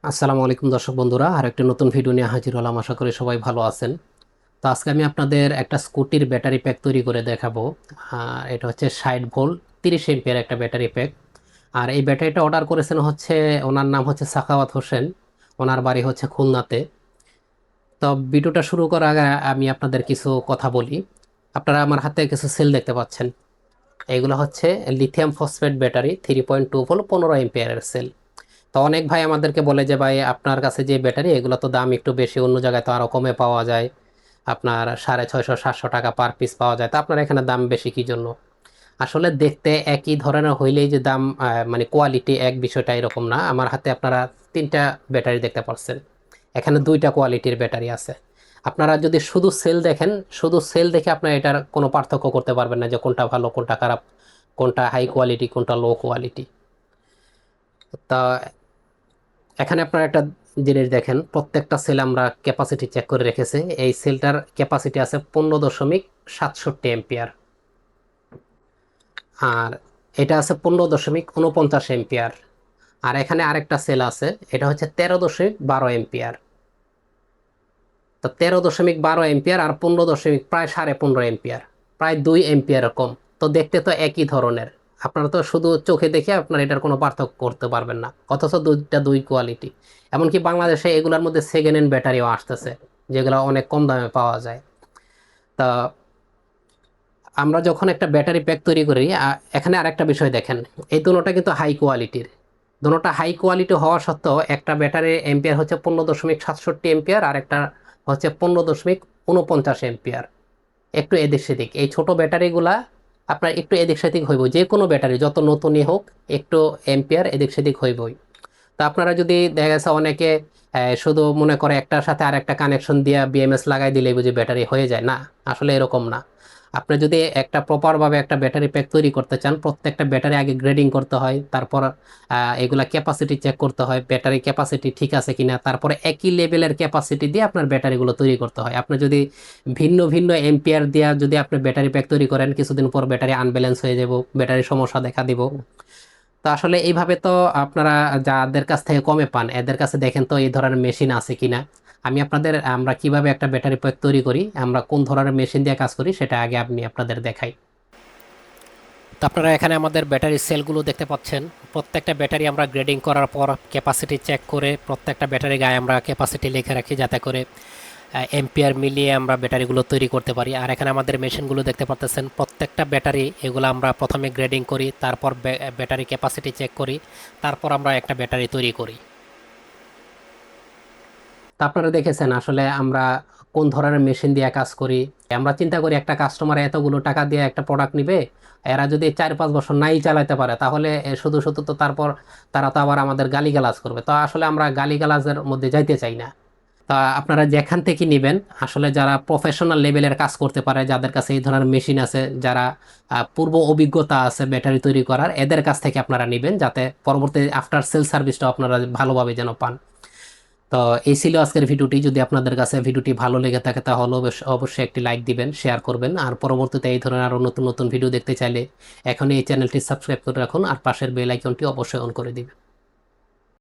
আসসালামু আলাইকুম দর্শক বন্ধুরা, আর একটা নতুন ভিডিও নিয়ে হাজির হলাম। আশা করি সবাই ভালো আছেন। তো আজকে আমি আপনাদের একটা স্কুটির ব্যাটারি প্যাক তৈরি করে দেখাবো। এটা হচ্ছে 60 ভোল্ট 30 এম্পিয়ার একটা ব্যাটারি প্যাক। আর এই ব্যাটারিটা অর্ডার করেছেন হচ্ছে, ওনার নাম হচ্ছে সাখাওয়াত হোসেন। ওনার বাড়ি হচ্ছে খুলনাতে। তো ভিডিওটা শুরু করার আগে আমি আপনাদের কিছু কথা বলি। আপনারা আমার হাতে কিছু সেল দেখতে পাচ্ছেন। এগুলো হচ্ছে লিথিয়াম ফসফেট ব্যাটারি 3.2 ভোল্ট 15 এম্পিয়ারের সেল। তো অনেক ভাই আমাদেরকে বলে যে ভাই আপনার কাছে যে ব্যাটারি এগুলো তো দাম একটু বেশি, অন্য জায়গায় তো আরও কমে পাওয়া যায়, আপনার 650-700 টাকা পার পিস পাওয়া যায়, তো আপনার এখানে দাম বেশি কি জন্য? আসলে দেখতে একই ধরনের হইলেই যে দাম মানে কোয়ালিটি এক, বিষয়টা এরকম না। আমার হাতে আপনারা তিনটা ব্যাটারি দেখতে পাচ্ছেন, এখানে দুইটা কোয়ালিটির ব্যাটারি আছে। আপনারা যদি শুধু সেল দেখেন, শুধু সেল দেখে আপনারা এটার কোনো পার্থক্য করতে পারবেন না যে কোনটা ভালো কোনটা খারাপ, কোনটা হাই কোয়ালিটি কোনটা লো কোয়ালিটি। তা এখানে আপনারা একটা জিনিস দেখেন, প্রত্যেকটা সেল আমরা ক্যাপাসিটি চেক করে রেখেছি। এই সেলটার ক্যাপাসিটি আছে 15.67 এম্পিয়ার, আর এটা আছে 15.49 এম্পিয়ার। আর এখানে আরেকটা সেল আছে, এটা হচ্ছে 13.12 এম্পিয়ার। তো 13.12 এম্পিয়ার আর 15 প্রায় 15.5 এম্পিয়ার, প্রায় 2 এম্পিয়ার কম। তো দেখতে তো একই ধরনের, আপনারা তো শুধু চোখে দেখে আপনারা এটার কোনো পার্থক্য করতে পারবেন না, অথচ দুইটা দুই কোয়ালিটি। এমনকি বাংলাদেশে এগুলোর মধ্যে সেকেন্ড হ্যান্ড ব্যাটারিও আসতেছে, যেগুলো অনেক কম দামে পাওয়া যায়। তা আমরা যখন একটা ব্যাটারি প্যাক তৈরি করি, এখানে আরেকটা বিষয় দেখেন, এই দুটোটা কিন্তু হাই কোয়ালিটির। দুটোটা হাই কোয়ালিটি হওয়া সত্ত্বেও একটা ব্যাটারির এম্পিয়ার হচ্ছে 15.67 এম্পিয়ার, আর একটা হচ্ছে 15.49 এম্পিয়ার। একটু এদিক সেদিক, এই ছোট ব্যাটারিগুলা আপনার একটু এদিক সেদিক হইব, যে কোনো ব্যাটারি যত নতুনই হোক একটু এম্পিয়ার এদিক সেদিক হইবই। তো আপনারা যদি দেখা গেছে অনেকে শুধু মনে করে একটার সাথে আর একটা কানেকশন দিয়ে বিএমএস লাগাই দিলেই বুঝি ব্যাটারি হয়ে যায়, না, আসলে এরকম না। আপনি যদি একটা প্রপারভাবে একটা ব্যাটারি প্যাক তৈরি করতে চান, প্রত্যেকটা ব্যাটারি আগে গ্রেডিং করতে হয়, তারপর এগুলা ক্যাপাসিটি চেক করতে হয়, ব্যাটারি ক্যাপাসিটি ঠিক আছে কিনা, তারপরে একই লেভেলের ক্যাপাসিটি দিয়ে আপনার ব্যাটারিগুলো তৈরি করতে হয়। আপনি যদি ভিন্ন ভিন্ন এম্পিয়ার দিয়ে যদি আপনি ব্যাটারি প্যাক তৈরি করেন, কিছুদিন পর ব্যাটারি আনব্যালেন্স হয়ে যাব, ব্যাটারি সমস্যা দেখা দিব। তো আসলে এইভাবে তো আপনারা যাদের কাছ থেকে কমে পান এদের কাছে দেখেন তো এই ধরনের মেশিন আছে কিনা। আমরা কিভাবে একটা ব্যাটারি প্যাক তৈরি করি, আমরা কোন ধরনের মেশিন দিয়ে কাজ করি, সেটা আগে আমি আপনাদের দেখাই। তো আপনারা এখানে আমাদের ব্যাটারি সেলগুলো দেখতে পাচ্ছেন। প্রত্যেকটা ব্যাটারি আমরা গ্রেডিং করার পর ক্যাপাসিটি চেক করে প্রত্যেকটা ব্যাটারি গায়ে আমরা ক্যাপাসিটি লিখে রাখি, যাতে করে এম্পিয়ার মিলিয়ে আমরা ব্যাটারিগুলো তৈরি করতে পারি। আর এখানে আমাদের মেশিনগুলো দেখতে পাচ্ছেন, প্রত্যেকটা ব্যাটারি এগুলো আমরা প্রথমে গ্রেডিং করি, তারপর ব্যাটারি ক্যাপাসিটি চেক করি, তারপর আমরা একটা ব্যাটারি তৈরি করি। তা আপনারা দেখেছেন আসলে আমরা কোন ধরনের মেশিন দিয়ে কাজ করি। আমরা চিন্তা করি একটা কাস্টমার এতগুলো টাকা দিয়ে একটা প্রোডাক্ট নিবে, এরা যদি 4-5 বছর নাই চালাতে পারে তাহলে শুধু শুধু তো তারপর তারা তো আবার আমাদের গালিগালাজ করবে। তো আসলে আমরা গালিগালাজের মধ্যে যাইতে চাই না। তা আপনারা যেখান থেকে নেবেন, আসলে যারা প্রফেশনাল লেভেলের কাজ করতে পারে, যাদের কাছে এই ধরনের মেশিন আছে, যারা পূর্ব অভিজ্ঞতা আছে ব্যাটারি তৈরি করার, এদের কাছ থেকে আপনারা নেবেন, যাতে পরবর্তী আফটার সেল সার্ভিসটা আপনারা ভালোভাবে যেন পান। তো এই ছিল আজকের ভিডিওটি। যদি আপনাদের কাছে ভিডিওটি ভালো লেগে থাকে তাহলে অবশ্যই একটি লাইক দিবেন, শেয়ার করবেন, আর পরবর্তীতে এই ধরনের আরও নতুন নতুন ভিডিও দেখতে চাইলে এখনই এই চ্যানেলটি সাবস্ক্রাইব করে রাখুন, আর পাশের বেল আইকনটি অবশ্যই অন করে দিবেন।